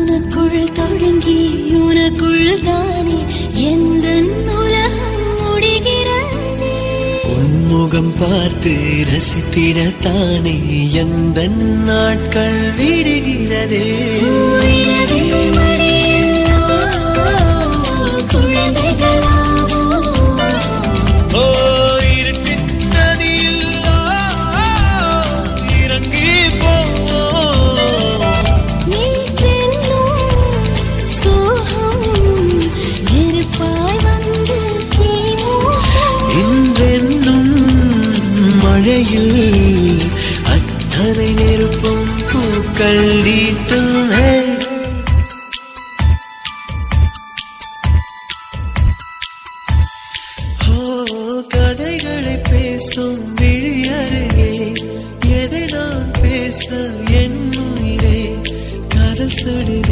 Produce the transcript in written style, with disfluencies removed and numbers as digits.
உனக்குள் தொடங்கி உனக்குள் தானே எந்த உலகம் முடிகிறது. உன்முகம் பார்த்து ரசித்திடத்தானே எந்த நாட்கள் விடுகிறதே.